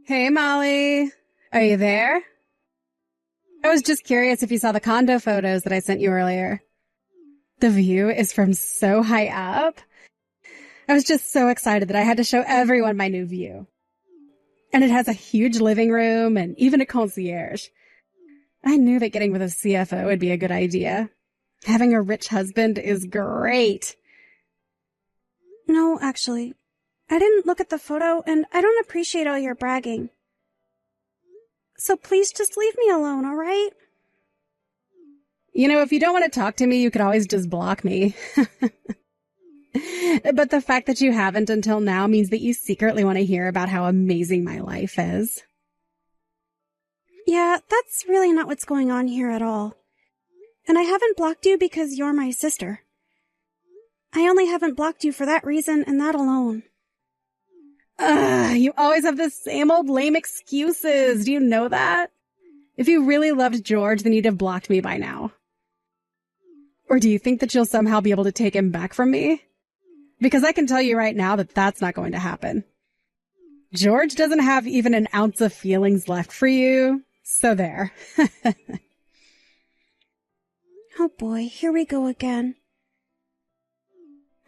Hey, Molly. Are you there? I was just curious if you saw the condo photos that I sent you earlier. The view is from so high up. I was just so excited that I had to show everyone my new view. And it has a huge living room and even a concierge. I knew that getting with a CFO would be a good idea. Having a rich husband is great. No, actually, I didn't look at the photo, and I don't appreciate all your bragging. So please just leave me alone, all right? You know, if you don't want to talk to me, you could always just block me. But the fact that you haven't until now means that you secretly want to hear about how amazing my life is. Yeah, that's really not what's going on here at all. And I haven't blocked you because you're my sister. I only haven't blocked you for that reason and that alone. You always have the same old lame excuses. Do you know that? If you really loved George, then you'd have blocked me by now. Or do you think that you'll somehow be able to take him back from me? Because I can tell you right now that that's not going to happen. George doesn't have even an ounce of feelings left for you, so there. Oh boy, here we go again.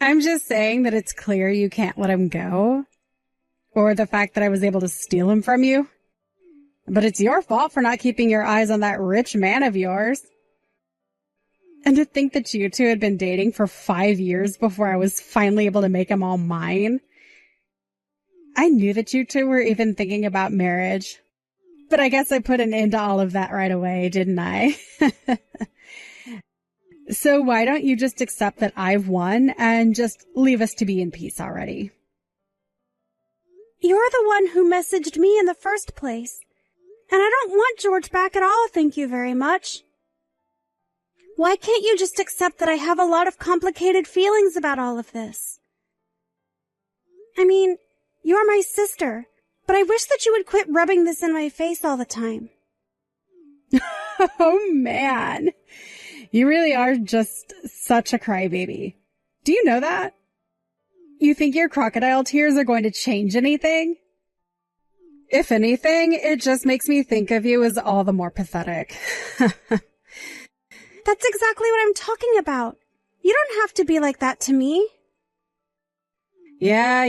I'm just saying that it's clear you can't let him go. Or the fact that I was able to steal him from you. But it's your fault for not keeping your eyes on that rich man of yours. And to think that you two had been dating for 5 years before I was finally able to make him all mine. I knew that you two were even thinking about marriage. But I guess I put an end to all of that right away, didn't I? So why don't you just accept that I've won and just leave us to be in peace already? You're the one who messaged me in the first place. And I don't want George back at all, thank you very much. Why can't you just accept that I have a lot of complicated feelings about all of this? I mean, you're my sister, but I wish that you would quit rubbing this in my face all the time. Oh, man. You really are just such a crybaby. Do you know that? You think your crocodile tears are going to change anything? If anything, it just makes me think of you as all the more pathetic. That's exactly what I'm talking about. You don't have to be like that to me. Yeah.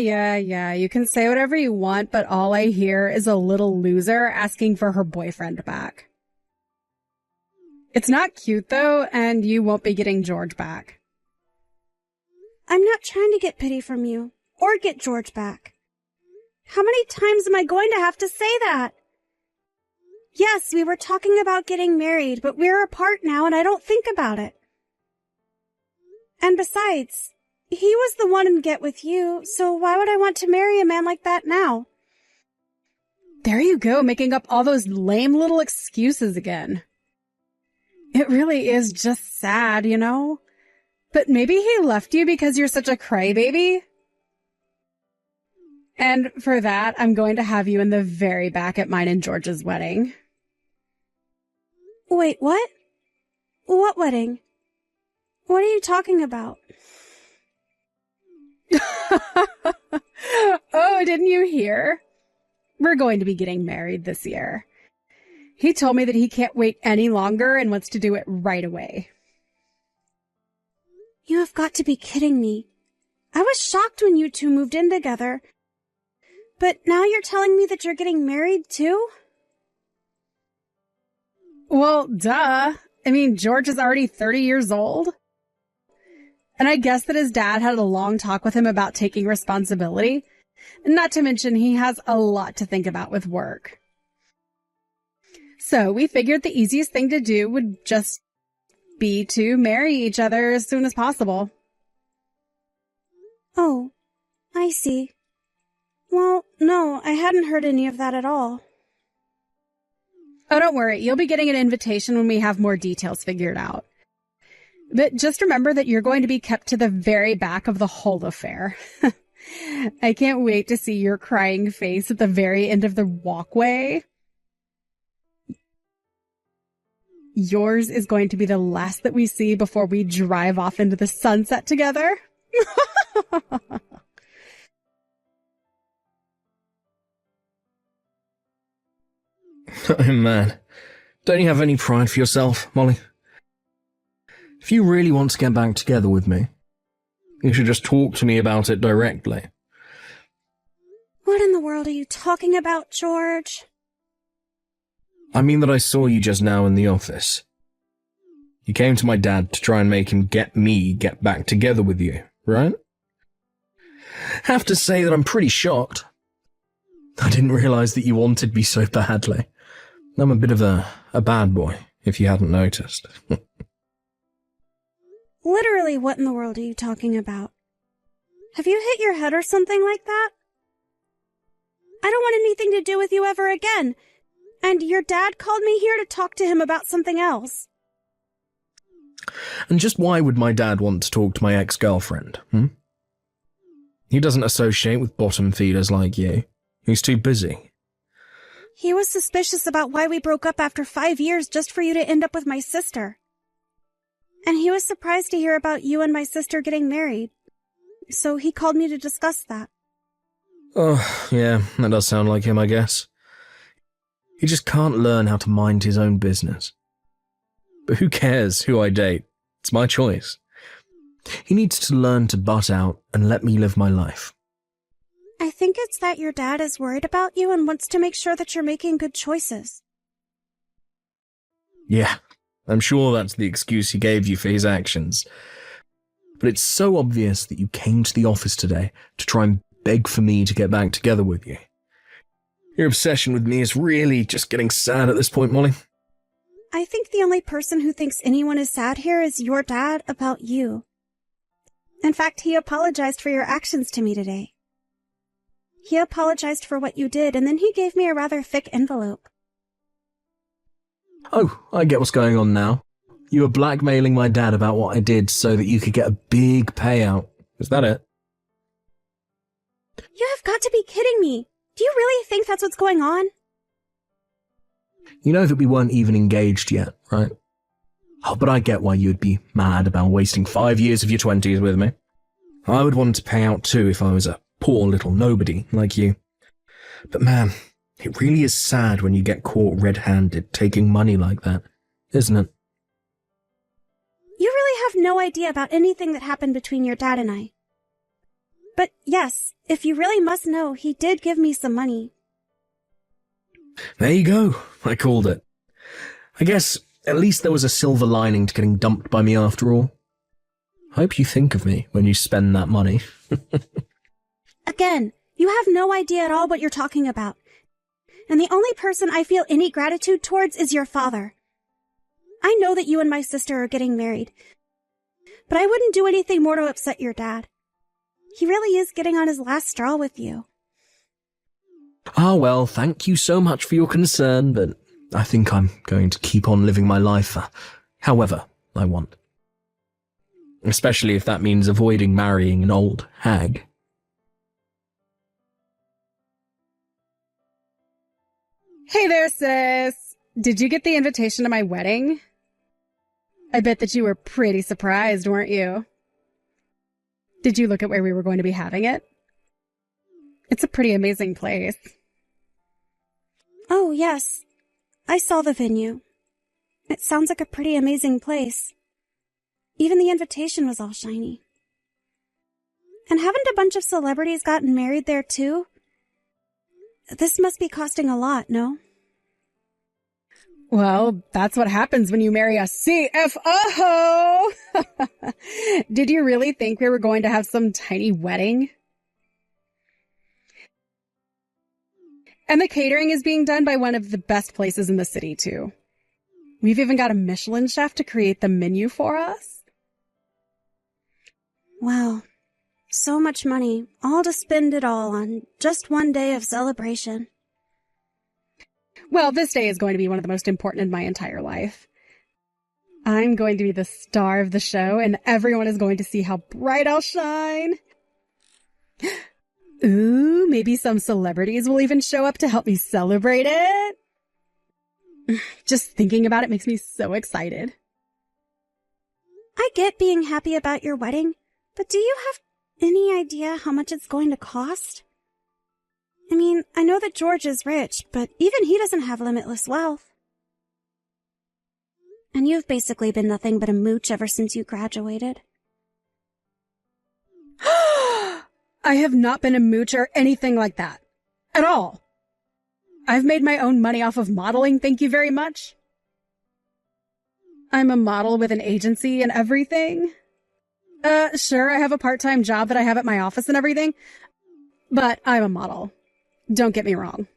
You can say whatever you want, but all I hear is a little loser asking for her boyfriend back. It's not cute, though, and you won't be getting George back. I'm not trying to get pity from you, or get George back. How many times am I going to have to say that? Yes, we were talking about getting married, but we're apart now and I don't think about it. And besides, he was the one in get with you, so why would I want to marry a man like that now? There you go, making up all those lame little excuses again. It really is just sad, you know? But maybe he left you because you're such a crybaby? And for that, I'm going to have you in the very back at mine and George's wedding. Wait, what? What wedding? What are you talking about? Oh, didn't you hear? We're going to be getting married this year. He told me that he can't wait any longer and wants to do it right away. You have got to be kidding me. I was shocked when you two moved in together. But now you're telling me that you're getting married too? Well, duh. I mean, George is already 30 years old. And I guess that his dad had a long talk with him about taking responsibility. Not to mention he has a lot to think about with work. So we figured the easiest thing to do would just be to marry each other as soon as possible. Oh, I see. Well, no, I hadn't heard any of that at all. Oh, don't worry. You'll be getting an invitation when we have more details figured out. But just remember that you're going to be kept to the very back of the whole affair. I can't wait to see your crying face at the very end of the walkway. Yours is going to be the last that we see before we drive off into the sunset together. Oh man, don't you have any pride for yourself, Molly? If you really want to get back together with me, you should just talk to me about it directly. What in the world are you talking about, George? I mean that I saw you just now in the office. You came to my dad to try and make him get back together with you, right? Have to say that I'm pretty shocked. I didn't realise that you wanted me so badly. I'm a bit of a bad boy, if you hadn't noticed. Literally, what in the world are you talking about? Have you hit your head or something like that? I don't want anything to do with you ever again. And your dad called me here to talk to him about something else. And just why would my dad want to talk to my ex-girlfriend, He doesn't associate with bottom feeders like you. He's too busy. He was suspicious about why we broke up after 5 years just for you to end up with my sister. And he was surprised to hear about you and my sister getting married. So he called me to discuss that. Oh, yeah, that does sound like him, I guess. He just can't learn how to mind his own business. But who cares who I date? It's my choice. He needs to learn to butt out and let me live my life. I think it's that your dad is worried about you and wants to make sure that you're making good choices. Yeah, I'm sure that's the excuse he gave you for his actions. But it's so obvious that you came to the office today to try and beg for me to get back together with you. Your obsession with me is really just getting sad at this point, Molly. I think the only person who thinks anyone is sad here is your dad about you. In fact, he apologized for your actions to me today. He apologized for what you did, and then he gave me a rather thick envelope. Oh, I get what's going on now. You were blackmailing my dad about what I did so that you could get a big payout. Is that it? You have got to be kidding me. Do you really think that's what's going on? You know that we weren't even engaged yet, right? Oh, but I get why you'd be mad about wasting 5 years of your 20s with me. I would want to pay out too if I was a poor little nobody like you. But man, it really is sad when you get caught red-handed taking money like that, isn't it? You really have no idea about anything that happened between your dad and I. But yes, if you really must know, he did give me some money. There you go. I called it. I guess at least there was a silver lining to getting dumped by me after all. Hope you think of me when you spend that money. Again, you have no idea at all what you're talking about. And the only person I feel any gratitude towards is your father. I know that you and my sister are getting married, but I wouldn't do anything more to upset your dad. He really is getting on his last straw with you. Ah, well, thank you so much for your concern, but I think I'm going to keep on living my life however I want. Especially if that means avoiding marrying an old hag. Hey there, sis. Did you get the invitation to my wedding? I bet that you were pretty surprised, weren't you? Did you look at where we were going to be having it? It's a pretty amazing place. Oh, yes. I saw the venue. It sounds like a pretty amazing place. Even the invitation was all shiny. And haven't a bunch of celebrities gotten married there, too? This must be costing a lot, no? Well, that's what happens when you marry a CFO! Did you really think we were going to have some tiny wedding? And the catering is being done by one of the best places in the city, too. We've even got a Michelin chef to create the menu for us. Wow. So much money, all to spend it all on just one day of celebration. Well, this day is going to be one of the most important in my entire life. I'm going to be the star of the show, and everyone is going to see how bright I'll shine. Ooh, maybe some celebrities will even show up to help me celebrate it. Just thinking about it makes me so excited. I get being happy about your wedding, but do you have any idea how much it's going to cost? I mean, I know that George is rich, but even he doesn't have limitless wealth. And you've basically been nothing but a mooch ever since you graduated. I have not been a mooch or anything like that. At all. I've made my own money off of modeling, thank you very much. I'm a model with an agency and everything. Sure, I have a part-time job that I have at my office and everything, but I'm a model. Don't get me wrong.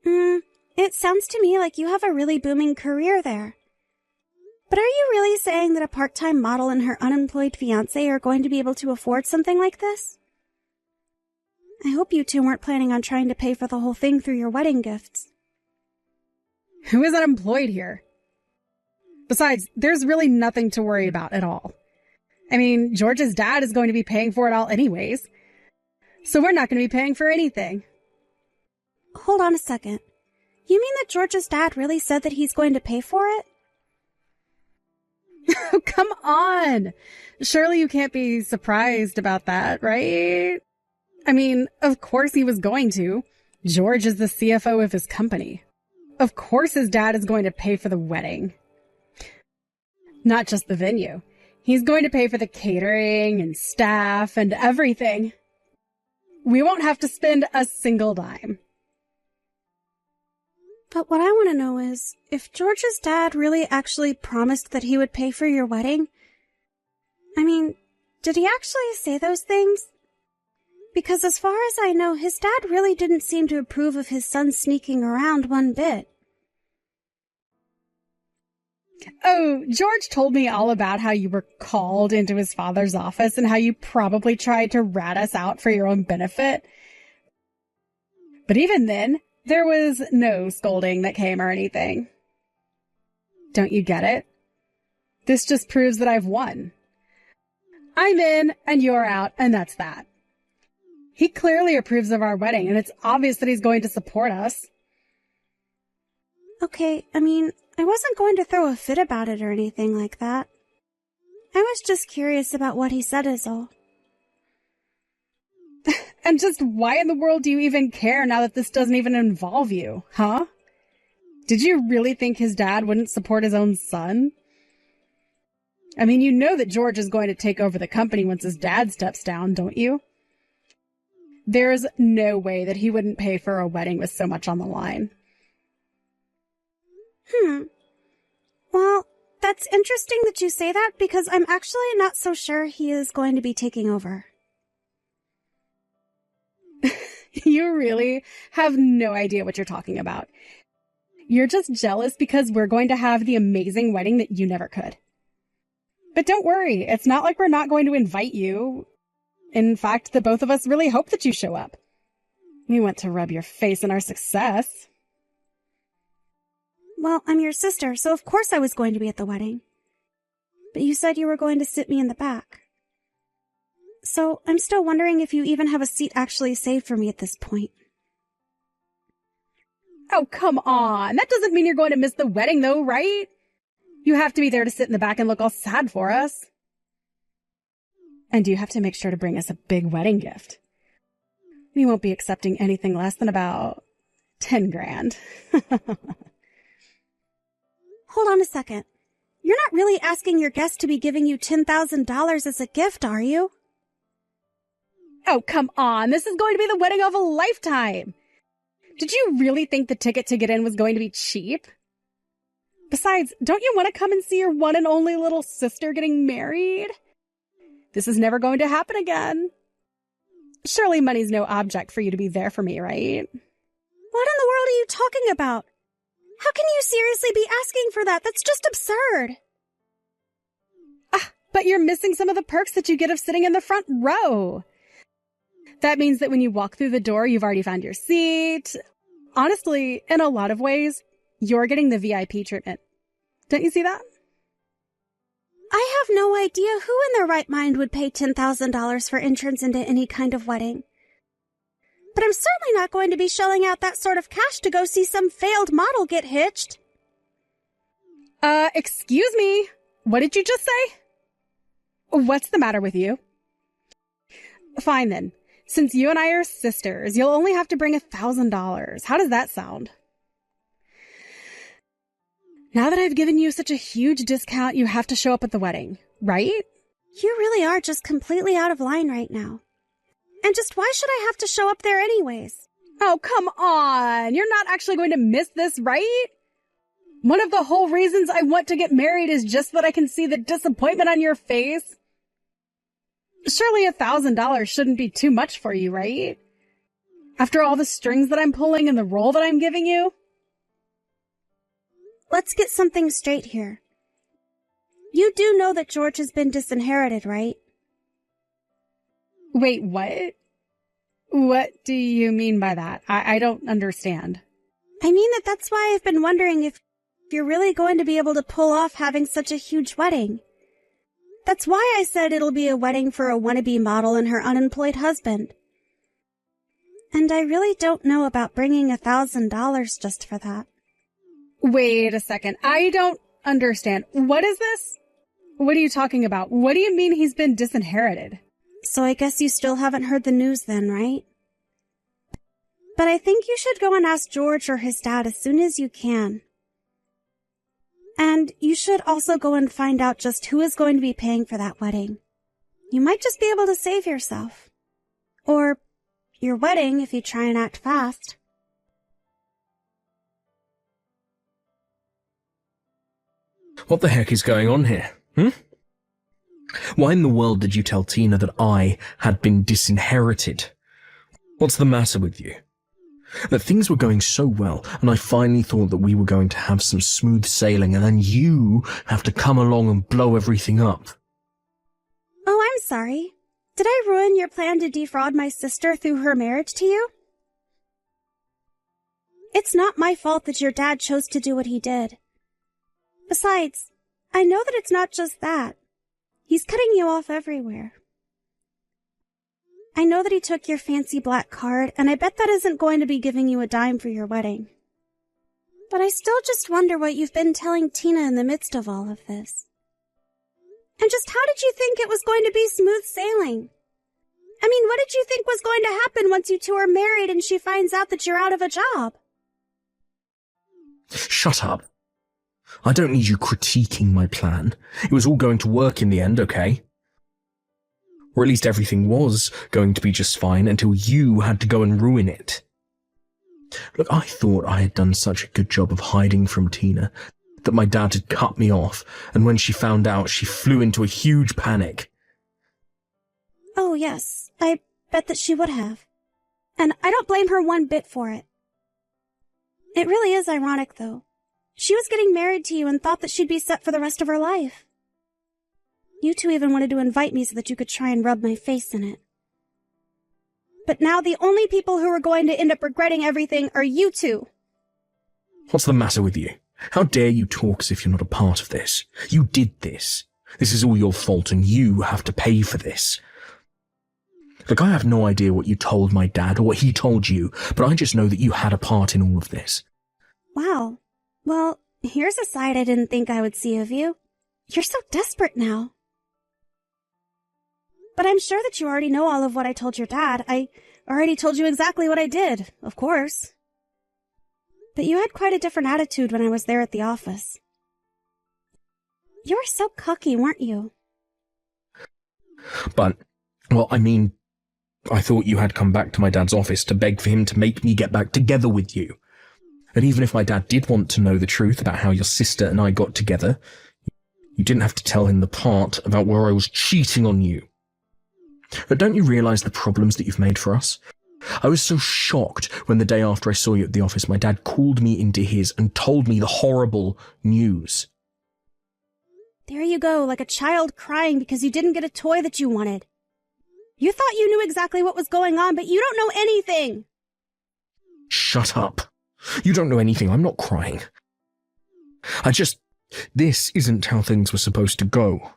It sounds to me like you have a really booming career there. But are you really saying that a part-time model and her unemployed fiancé are going to be able to afford something like this? I hope you two weren't planning on trying to pay for the whole thing through your wedding gifts. Who is unemployed here? Besides, there's really nothing to worry about at all. I mean, George's dad is going to be paying for it all anyways. So we're not going to be paying for anything. Hold on a second. You mean that George's dad really said that he's going to pay for it? Oh, come on. Surely you can't be surprised about that, right? I mean, of course he was going to. George is the CFO of his company. Of course his dad is going to pay for the wedding. Not just the venue. He's going to pay for the catering and staff and everything. We won't have to spend a single dime. But what I want to know is, if George's dad really actually promised that he would pay for your wedding, I mean, did he actually say those things? Because as far as I know, his dad really didn't seem to approve of his son sneaking around one bit. Oh, George told me all about how you were called into his father's office and how you probably tried to rat us out for your own benefit. But even then, there was no scolding that came or anything. Don't you get it? This just proves that I've won. I'm in and you're out, and that's that. He clearly approves of our wedding, and it's obvious that he's going to support us. Okay, I mean, I wasn't going to throw a fit about it or anything like that. I was just curious about what he said is all. And just why in the world do you even care now that this doesn't even involve you, huh? Did you really think his dad wouldn't support his own son? I mean, you know that George is going to take over the company once his dad steps down, don't you? There's no way that he wouldn't pay for a wedding with so much on the line. Well, that's interesting that you say that because I'm actually not so sure he is going to be taking over. You really have no idea what you're talking about. You're just jealous because we're going to have the amazing wedding that you never could. But don't worry, it's not like we're not going to invite you. In fact, the both of us really hope that you show up. We want to rub your face in our success. Well, I'm your sister, so of course I was going to be at the wedding. But you said you were going to sit me in the back. So I'm still wondering if you even have a seat actually saved for me at this point. Oh, come on. That doesn't mean you're going to miss the wedding, though, right? You have to be there to sit in the back and look all sad for us. And you have to make sure to bring us a big wedding gift. We won't be accepting anything less than about 10 grand. Hold on a second. You're not really asking your guest to be giving you $10,000 as a gift, are you? Oh, come on. This is going to be the wedding of a lifetime. Did you really think the ticket to get in was going to be cheap? Besides, don't you want to come and see your one and only little sister getting married? This is never going to happen again. Surely money's no object for you to be there for me, right? What in the world are you talking about? How can you seriously be asking for that? That's just absurd. But you're missing some of the perks that you get of sitting in the front row. That means that when you walk through the door, you've already found your seat. Honestly, in a lot of ways, you're getting the VIP treatment. Don't you see that? I have no idea who in their right mind would pay $10,000 for entrance into any kind of wedding. But I'm certainly not going to be shelling out that sort of cash to go see some failed model get hitched. Excuse me. What did you just say? What's the matter with you? Fine then. Since you and I are sisters, you'll only have to bring $1,000. How does that sound? Now that I've given you such a huge discount, you have to show up at the wedding, right? You really are just completely out of line right now. And just why should I have to show up there anyways? Oh, come on. You're not actually going to miss this, right? One of the whole reasons I want to get married is just that I can see the disappointment on your face. Surely $1,000 shouldn't be too much for you, right? After all the strings that I'm pulling and the role that I'm giving you? Let's get something straight here. You do know that George has been disinherited, right? Wait, what? What do you mean by that? I don't understand. I mean that's why I've been wondering if you're really going to be able to pull off having such a huge wedding. That's why I said it'll be a wedding for a wannabe model and her unemployed husband. And I really don't know about bringing $1,000 just for that. Wait a second. I don't understand. What is this? What are you talking about? What do you mean he's been disinherited? So I guess you still haven't heard the news then, right? But I think you should go and ask George or his dad as soon as you can. And you should also go and find out just who is going to be paying for that wedding. You might just be able to save yourself. Or your wedding if you try and act fast. What the heck is going on here? Why in the world did you tell Tina that I had been disinherited? What's the matter with you? That things were going so well, and I finally thought that we were going to have some smooth sailing, and then you have to come along and blow everything up. Oh, I'm sorry. Did I ruin your plan to defraud my sister through her marriage to you? It's not my fault that your dad chose to do what he did. Besides, I know that it's not just that. He's cutting you off everywhere. I know that he took your fancy black card, and I bet that isn't going to be giving you a dime for your wedding. But I still just wonder what you've been telling Tina in the midst of all of this. And just how did you think it was going to be smooth sailing? I mean, what did you think was going to happen once you two are married and she finds out that you're out of a job? Shut up. I don't need you critiquing my plan. It was all going to work in the end, okay? Or at least everything was going to be just fine until you had to go and ruin it. Look, I thought I had done such a good job of hiding from Tina that my dad had cut me off, and when she found out, she flew into a huge panic. Oh, yes, I bet that she would have. And I don't blame her one bit for it. It really is ironic, though. She was getting married to you and thought that she'd be set for the rest of her life. You two even wanted to invite me so that you could try and rub my face in it. But now the only people who are going to end up regretting everything are you two. What's the matter with you? How dare you talk as if you're not a part of this? You did this. This is all your fault, and you have to pay for this. Look, I have no idea what you told my dad or what he told you, but I just know that you had a part in all of this. Wow. Well, here's a side I didn't think I would see of you. You're so desperate now. But I'm sure that you already know all of what I told your dad. I already told you exactly what I did, of course. But you had quite a different attitude when I was there at the office. You were so cocky, weren't you? But, well, I mean, I thought you had come back to my dad's office to beg for him to make me get back together with you. And even if my dad did want to know the truth about how your sister and I got together, you didn't have to tell him the part about where I was cheating on you. But don't you realise the problems that you've made for us? I was so shocked when the day after I saw you at the office, my dad called me into his and told me the horrible news. There you go, like a child crying because you didn't get a toy that you wanted. You thought you knew exactly what was going on, but you don't know anything. Shut up. You don't know anything. I'm not crying. This isn't how things were supposed to go.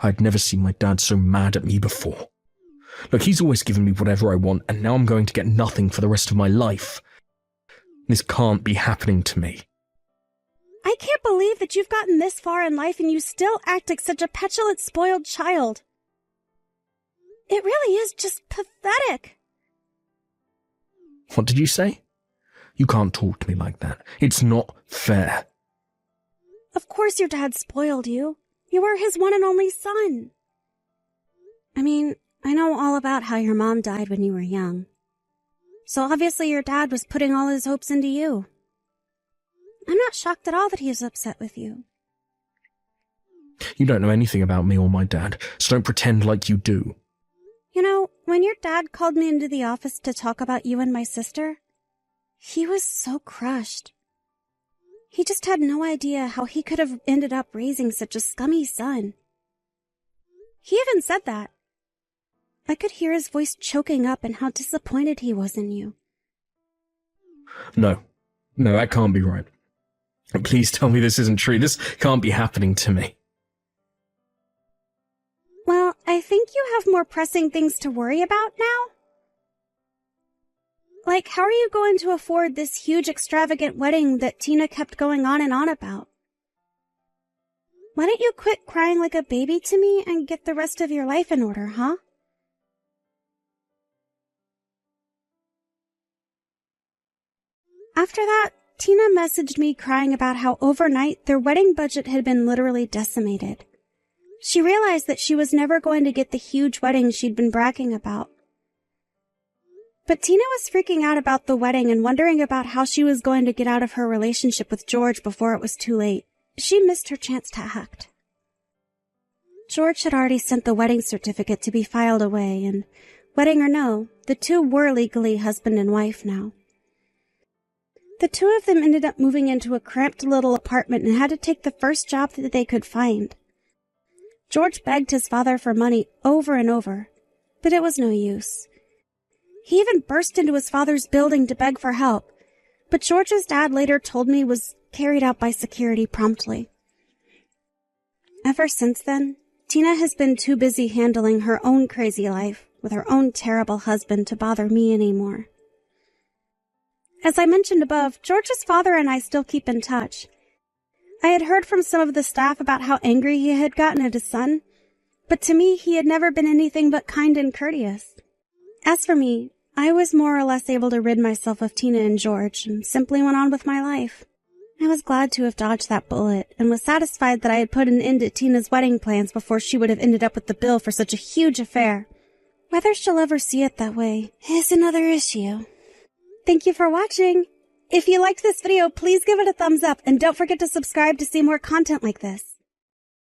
I'd never seen my dad so mad at me before. Look, he's always given me whatever I want, and now I'm going to get nothing for the rest of my life. This can't be happening to me. I can't believe that you've gotten this far in life and you still act like such a petulant, spoiled child. It really is just pathetic. What did you say? You can't talk to me like that. It's not fair. Of course your dad spoiled you. You were his one and only son. I mean, I know all about how your mom died when you were young. So obviously your dad was putting all his hopes into you. I'm not shocked at all that he is upset with you. You don't know anything about me or my dad, so don't pretend like you do. You know, when your dad called me into the office to talk about you and my sister, he was so crushed. He just had no idea how he could have ended up raising such a scummy son. He even said that. I could hear his voice choking up and how disappointed he was in you. No, that can't be right. Please tell me this isn't true. This can't be happening to me. Well, I think you have more pressing things to worry about now. Like, how are you going to afford this huge extravagant wedding that Tina kept going on and on about? Why don't you quit crying like a baby to me and get the rest of your life in order, huh? After that, Tina messaged me crying about how overnight their wedding budget had been literally decimated. She realized that she was never going to get the huge wedding she'd been bragging about. But Tina was freaking out about the wedding and wondering about how she was going to get out of her relationship with George before it was too late. She missed her chance to act. George had already sent the wedding certificate to be filed away, and wedding or no, the two were legally husband and wife now. The two of them ended up moving into a cramped little apartment and had to take the first job that they could find. George begged his father for money over and over, but it was no use. He even burst into his father's building to beg for help, but George's dad later told me was carried out by security promptly. Ever since then, Tina has been too busy handling her own crazy life with her own terrible husband to bother me anymore. As I mentioned above, George's father and I still keep in touch. I had heard from some of the staff about how angry he had gotten at his son, but to me he had never been anything but kind and courteous. As for me, I was more or less able to rid myself of Tina and George and simply went on with my life. I was glad to have dodged that bullet and was satisfied that I had put an end to Tina's wedding plans before she would have ended up with the bill for such a huge affair. Whether she'll ever see it that way is another issue. Thank you for watching. If you liked this video, please give it a thumbs up and don't forget to subscribe to see more content like this.